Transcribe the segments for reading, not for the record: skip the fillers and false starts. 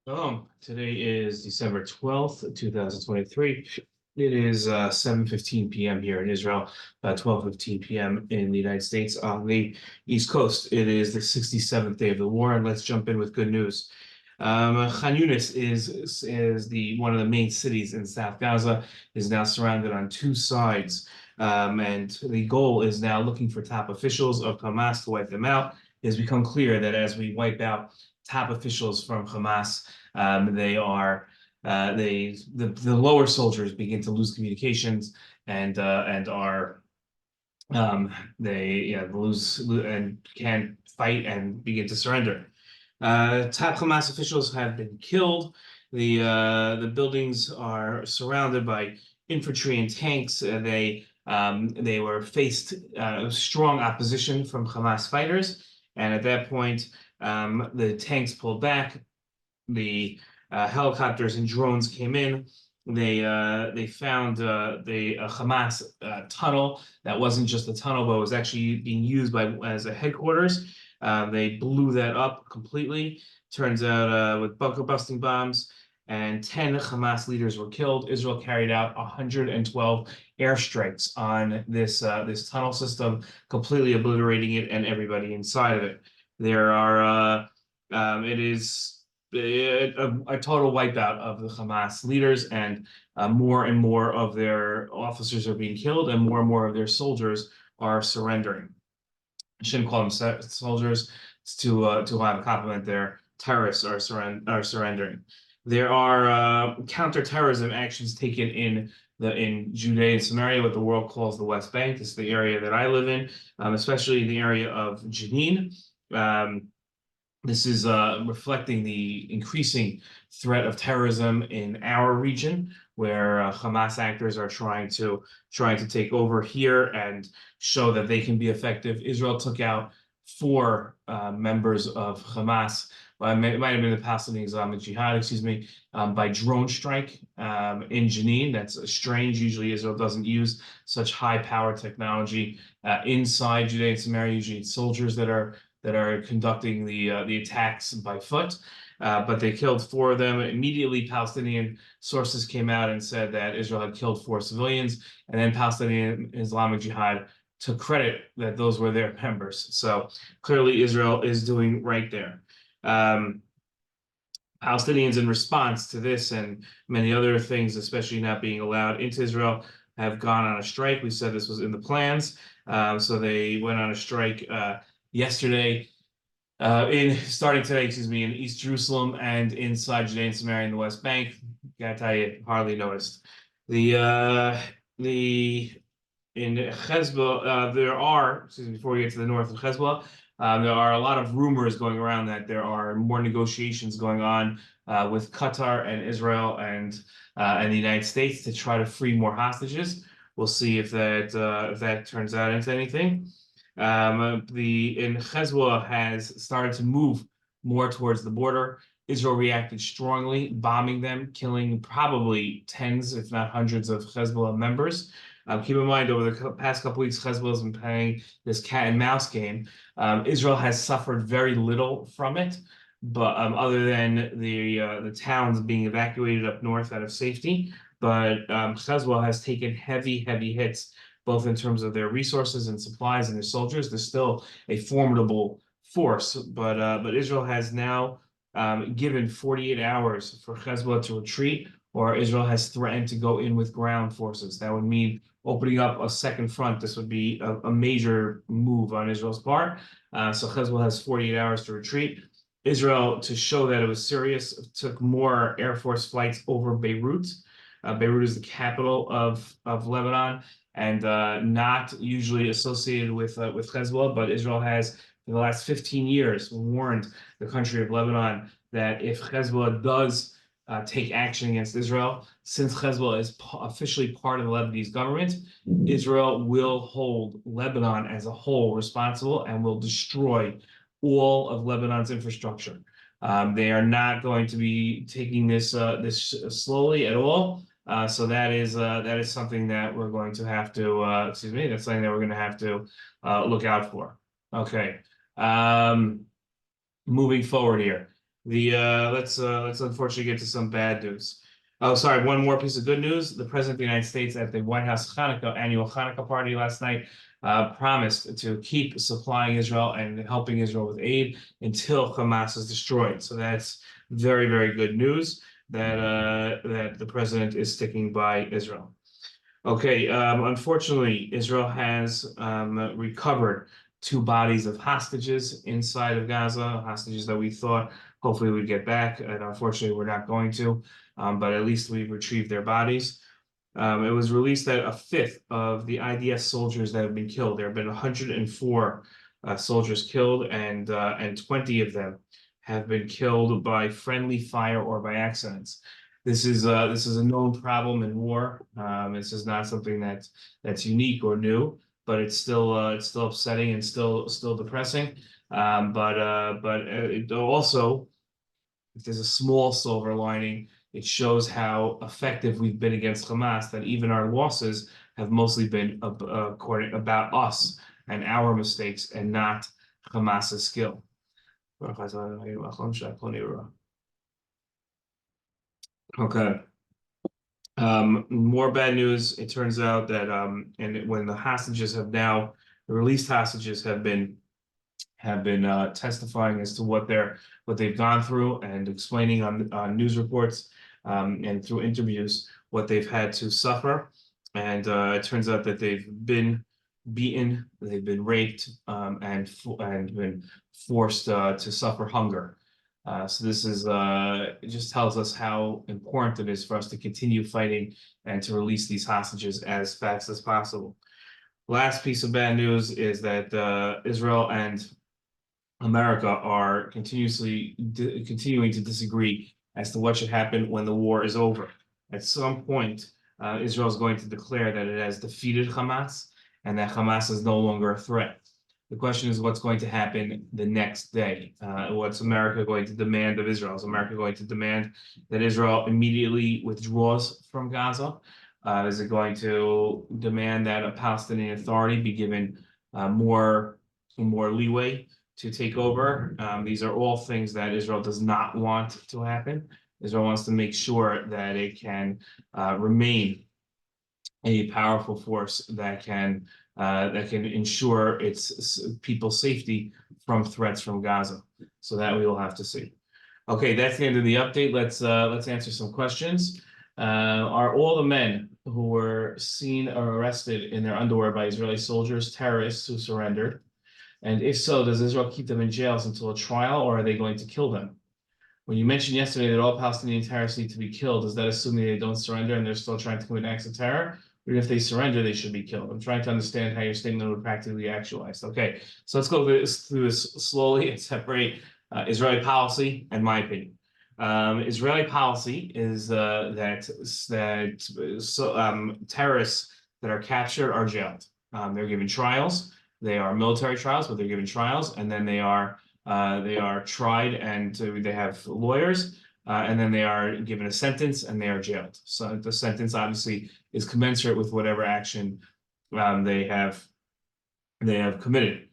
Today is December 12th, 2023. It is 7:15 p.m. here in Israel, 12:15 p.m. in the United States on the East Coast. It is the 67th day of the war, and let's jump in with good news. Khan Yunis is the one of the main cities in South Gaza, is now surrounded on two sides. And the goal is now looking for top officials of Hamas to wipe them out. It has become clear that as we wipe out top officials from Hamas, they are the lower soldiers begin to lose communications and are they lose and can fight and begin to surrender. Top Hamas officials have been killed. The buildings are surrounded by infantry and tanks. They were faced strong opposition from Hamas fighters, and at that point, the tanks pulled back. The helicopters and drones came in. They found the Hamas tunnel that wasn't just a tunnel, but was actually being used as a headquarters. They blew that up completely. Turns out with bunker busting bombs, and 10 Hamas leaders were killed. Israel carried out 112 airstrikes on this tunnel system, completely obliterating it and everybody inside of it. It is a total wipeout of the Hamas leaders, and more of their officers are being killed, and more of their soldiers are surrendering. I shouldn't call them soldiers. It's to have a compliment. Their terrorists are surrendering. There are counterterrorism actions taken in Judea and Samaria, what the world calls the West Bank. This is the area that I live in, especially the area of Jenin. This is reflecting the increasing threat of terrorism in our region, where Hamas actors are trying to take over here and show that they can be effective. Israel took out 4 members of Hamas. It might have been the Palestinian Islamic Jihad, excuse me, by drone strike in Jenin. That's strange. Usually Israel doesn't use such high power technology inside Judea and Samaria. Usually it's soldiers that are conducting the attacks by foot, but they killed 4 of them. Immediately, Palestinian sources came out and said that Israel had killed 4 civilians, and then Palestinian Islamic Jihad took credit that those were their members. So clearly, Israel is doing right there. Palestinians, in response to this and many other things, especially not being allowed into Israel, have gone on a strike. We said this was in the plans, so they went on a strike yesterday, starting today, excuse me, in East Jerusalem and inside Judea and Samaria in the West Bank. Gotta tell you, hardly noticed. In Hezbollah, there are, excuse me, before we get to the north of Hezbollah, there are a lot of rumors going around that there are more negotiations going on with Qatar and Israel and the United States to try to free more hostages. We'll see if that turns out into anything. Hezbollah has started to move more towards the border. Israel reacted strongly, bombing them, killing probably tens, if not hundreds, of Hezbollah members. Keep in mind, over the past couple weeks, Hezbollah has been playing this cat and mouse game. Israel has suffered very little from it, but other than the towns being evacuated up north out of safety. But Hezbollah has taken heavy hits, both in terms of their resources and supplies and their soldiers. They're still a formidable force, but Israel has now given 48 hours for Hezbollah to retreat, or Israel has threatened to go in with ground forces. That would mean opening up a second front. This would be a major move on Israel's part. So Hezbollah has 48 hours to retreat. Israel, to show that it was serious, took more Air Force flights over Beirut. Beirut is the capital of Lebanon, and not usually associated with Hezbollah, but Israel has, in the last 15 years, warned the country of Lebanon that if Hezbollah does take action against Israel, since Hezbollah is officially part of the Lebanese government, Israel will hold Lebanon as a whole responsible and will destroy all of Lebanon's infrastructure. They are not going to be taking this slowly at all. So that is something that we're going to have to excuse me, that's something that we're going to have to look out for. Okay. Moving forward here. Let's unfortunately get to some bad news. Oh, sorry, one more piece of good news. The President of the United States at the White House annual Hanukkah party last night promised to keep supplying Israel and helping Israel with aid until Hamas is destroyed. So that's very, very good news that the president is sticking by Israel. Okay, unfortunately, Israel has recovered two bodies of hostages inside of Gaza, hostages that we thought hopefully we'd get back, and unfortunately we're not going to, but at least we've retrieved their bodies. It was released that a fifth of the IDF soldiers that have been killed, there have been 104 soldiers killed, and 20 of them have been killed by friendly fire or by accidents. This is a known problem in war. This is not something that's unique or new, but it's still upsetting and still depressing. But it also, if there's a small silver lining, it shows how effective we've been against Hamas. That even our losses have mostly been about us and our mistakes, and not Hamas's skill. Okay. More bad news. It turns out that and when the hostages have now, the released hostages have been testifying as to what they've gone through and explaining on news reports and through interviews what they've had to suffer. And it turns out that they've been beaten, they've been raped, and been forced to suffer hunger. So this is it just tells us how important it is for us to continue fighting and to release these hostages as fast as possible. Last piece of bad news is that Israel and America are continuing to disagree as to what should happen when the war is over. At some point, Israel is going to declare that it has defeated Hamas and that Hamas is no longer a threat. The question is what's going to happen the next day. What's America going to demand of Israel? Is America going to demand that Israel immediately withdraws from Gaza? Is it going to demand that a Palestinian Authority be given more leeway to take over? These are all things that Israel does not want to happen. Israel wants to make sure that it can remain a powerful force that can ensure its people's safety from threats from Gaza. So that we will have to see. Okay, that's the end of the update. Let's answer some questions. Are all the men who were seen or arrested in their underwear by Israeli soldiers terrorists who surrendered? And if so, does Israel keep them in jails until a trial, or are they going to kill them? When you mentioned yesterday that all Palestinian terrorists need to be killed, does that assume that they don't surrender and they're still trying to commit acts of terror? Or if they surrender, they should be killed? I'm trying to understand how your statement would practically be actualized. Okay, so let's go through this slowly and separate Israeli policy and my opinion. Israeli policy is that terrorists that are captured are jailed. They're given trials. They are military trials, but they're given trials, and then they are tried, and they have lawyers, and then they are given a sentence and they are jailed. So the sentence obviously is commensurate with whatever action they have committed.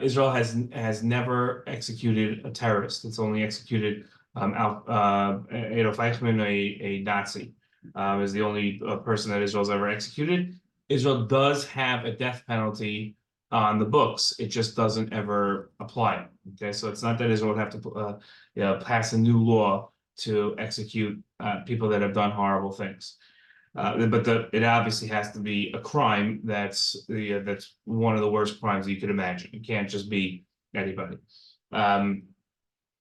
Israel has never executed a terrorist. It's only executed Adolf Eichmann, a Nazi, is the only person that Israel's ever executed. Israel does have a death penalty on the books. It just doesn't ever apply it. Okay, so it's not that Israel would have to pass a new law to execute people that have done horrible things. But it obviously has to be a crime that's one of the worst crimes you could imagine. It can't just be anybody.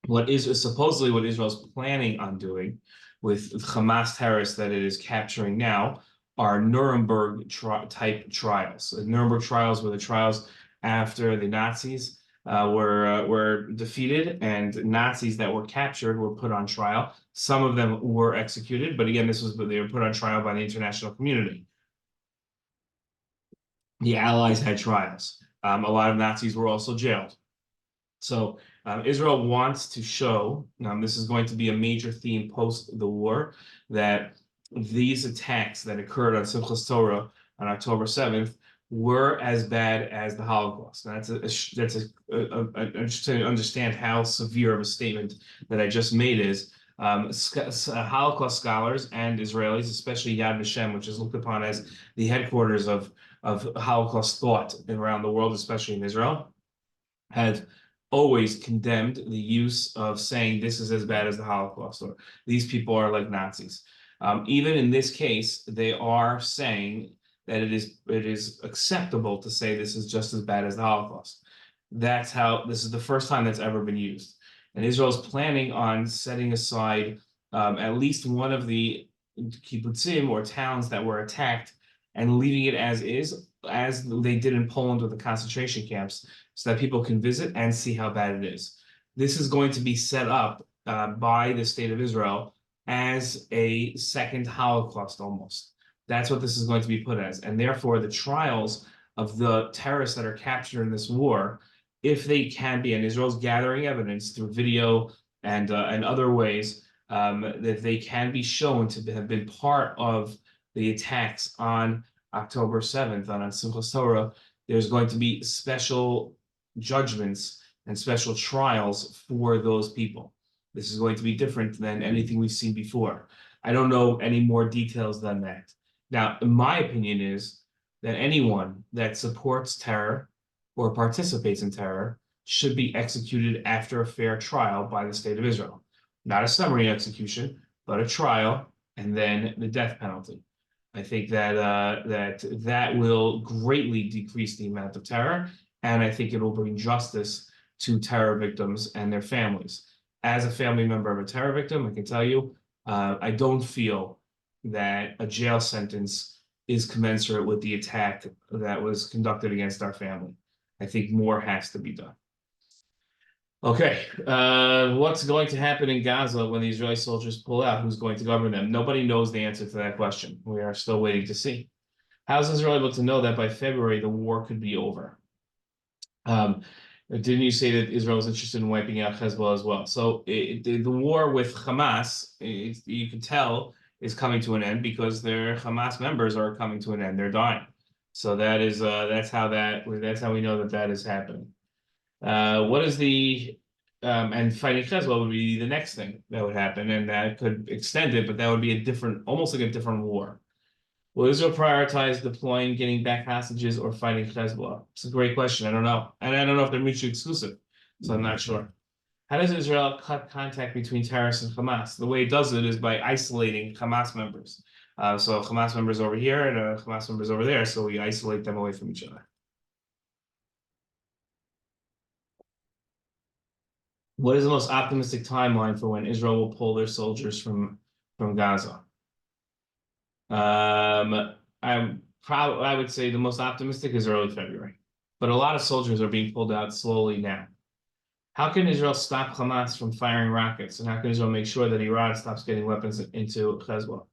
What Israel's planning on doing with Hamas terrorists that it is capturing now are Nuremberg type trials. The Nuremberg trials were the trials after the Nazis were defeated, and Nazis that were captured were put on trial. Some of them were executed, but again, they were put on trial by the international community. The Allies had trials. A lot of Nazis were also jailed. So Israel wants to show, this is going to be a major theme post the war, that these attacks that occurred on Simchas Torah on October 7th were as bad as the Holocaust. And to understand how severe of a statement that I just made is. Holocaust scholars and Israelis, especially Yad Vashem, which is looked upon as the headquarters of Holocaust thought around the world, especially in Israel, had always condemned the use of saying this is as bad as the Holocaust, or these people are like Nazis. Even in this case, they are saying that it is acceptable to say this is just as bad as the Holocaust. That's how this is the first time that's ever been used. And Israel's planning on setting aside at least one of the kibbutzim or towns that were attacked and leaving it as is, as they did in Poland with the concentration camps, so that people can visit and see how bad it is. This is going to be set up by the state of Israel as a second Holocaust almost. That's what this is going to be put as. And therefore, the trials of the terrorists that are captured in this war, if they can be, and Israel's gathering evidence through video and other ways, that they can be shown to have been part of the attacks on October 7th, on Simchas Torah, there's going to be special judgments and special trials for those people. This is going to be different than anything we've seen before. I don't know any more details than that. Now, my opinion is that anyone that supports terror or participates in terror should be executed after a fair trial by the state of Israel. Not a summary execution, but a trial and then the death penalty. I think that that will greatly decrease the amount of terror, and I think it will bring justice to terror victims and their families. As a family member of a terror victim, I can tell you, I don't feel that a jail sentence is commensurate with the attack that was conducted against our family. I think more has to be done. Okay, what's going to happen in Gaza when the Israeli soldiers pull out? Who's going to govern them? Nobody knows the answer to that question. We are still waiting to see. How is Israel able to know that by February the war could be over? Didn't you say that Israel is interested in wiping out Hezbollah as well? So the war with Hamas, you can tell, is coming to an end because their Hamas members are coming to an end. They're dying. So that's how we know that is happening. What is the and fighting Hezbollah would be the next thing that would happen, and that could extend it, but that would be a different, almost like a different war. Will Israel prioritize deploying, getting back hostages, or fighting Hezbollah? It's a great question. I don't know, and I don't know if they're mutually exclusive, so I'm not sure. How does Israel cut contact between terrorists and Hamas? The way it does it is by isolating Hamas members. So Hamas members over here and Hamas members over there, so we isolate them away from each other. What is the most optimistic timeline for when Israel will pull their soldiers from Gaza? I would say the most optimistic is early February, but a lot of soldiers are being pulled out slowly now. How can Israel stop Hamas from firing rockets, and how can Israel make sure that Iran stops getting weapons into Hezbollah?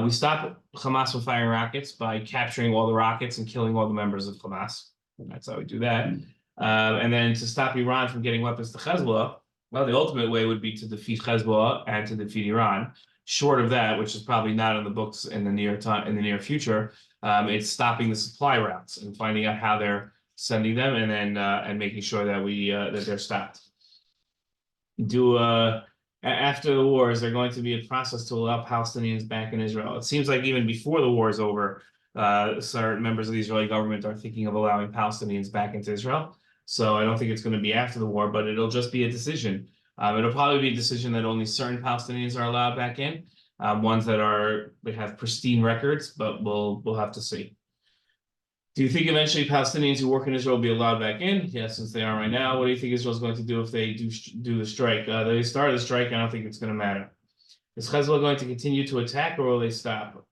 We stop Hamas from firing rockets by capturing all the rockets and killing all the members of Hamas. That's how we do that. And then to stop Iran from getting weapons to Hezbollah, well, the ultimate way would be to defeat Hezbollah and to defeat Iran. Short of that, which is probably not on the books in the near future, it's stopping the supply routes and finding out how they're sending them, and then and making sure that that they're stopped. After the war, is there going to be a process to allow Palestinians back in Israel? It seems like even before the war is over, certain members of the Israeli government are thinking of allowing Palestinians back into Israel. So I don't think it's going to be after the war, but it'll just be a decision. It'll probably be a decision that only certain Palestinians are allowed back in, ones that have pristine records, but we'll have to see. Do you think eventually Palestinians who work in Israel will be allowed back in? Yes, since they are right now. What do you think Israel's going to do if they do the strike? They started the strike. I don't think it's going to matter. Is Hezbollah going to continue to attack, or will they stop?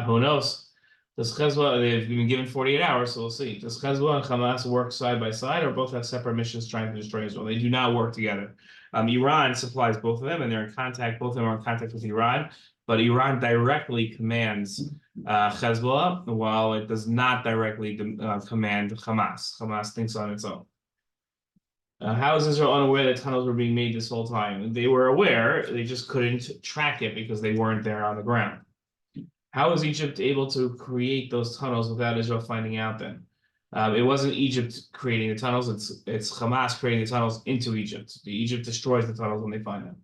Who knows? Does Hezbollah, they've been given 48 hours, so we'll see. Does Hezbollah and Hamas work side by side, or both have separate missions trying to destroy Israel? They do not work together. Iran supplies both of them, and they're in contact. Both of them are in contact with Iran, but Iran directly commands Hezbollah, while it does not directly command Hamas. Hamas thinks on its own. How is Israel unaware that tunnels were being made this whole time? They were aware, they just couldn't track it because they weren't there on the ground. How is Egypt able to create those tunnels without Israel finding out then? It wasn't Egypt creating the tunnels, it's Hamas creating the tunnels into Egypt. Egypt destroys the tunnels when they find them.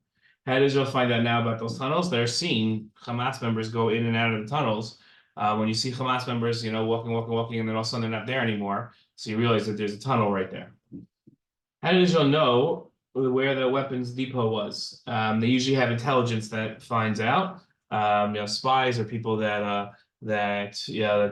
How did Israel find out now about those tunnels? They're seeing Hamas members go in and out of the tunnels. When you see Hamas members, walking, and then all of a sudden they're not there anymore, so you realize that there's a tunnel right there. How did Israel know where the weapons depot was? They usually have intelligence that finds out. Spies or people that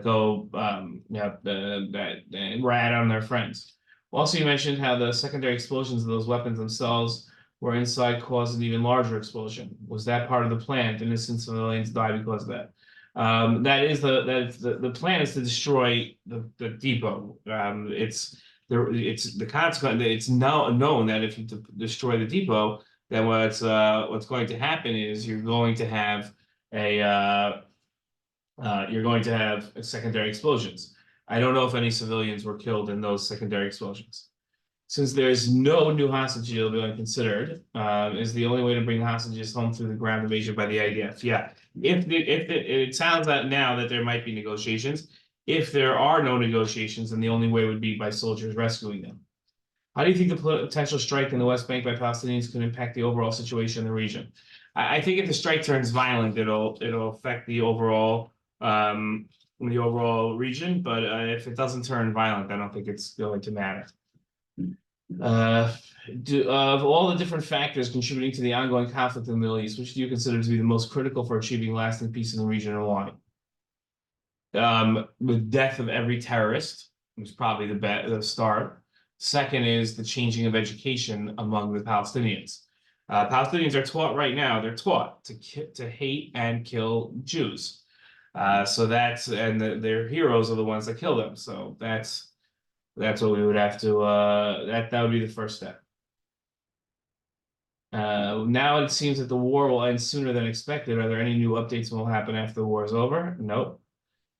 go that rat on their friends. Also, you mentioned how the secondary explosions of those weapons themselves were inside caused an even larger explosion. Was that part of the plan? Innocent civilians die because of that. The plan is to destroy the depot. It's the consequence. It's now known that if you destroy the depot, then what's going to happen is you're going to have secondary explosions. I don't know if any civilians were killed in those secondary explosions. Since there's no new hostage deal being considered, is the only way to bring hostages home through the ground invasion by the IDF. Yeah, it sounds that now that there might be negotiations. If there are no negotiations, then the only way would be by soldiers rescuing them. How do you think the potential strike in the West Bank by Palestinians could impact the overall situation in the region? I think if the strike turns violent, it'll affect the overall region. But if it doesn't turn violent, I don't think it's going to matter. Of all the different factors contributing to the ongoing conflict in the Middle East, which do you consider to be the most critical for achieving lasting peace in the region, and why? The death of every terrorist was probably the start. Second is the changing of education among the Palestinians. Palestinians are taught right now, they're taught to hate and kill Jews. Their heroes are the ones that kill them. So that's what we would have to, that would be the first step. Now it seems that the war will end sooner than expected. Are there any new updates that will happen after the war is over? Nope.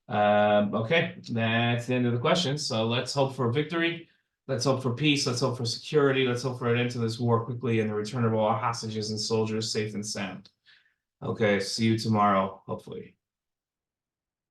Okay, that's the end of the questions. So let's hope for victory. Let's hope for peace. Let's hope for security. Let's hope for an end to this war quickly and the return of all hostages and soldiers safe and sound. Okay, see you tomorrow, hopefully.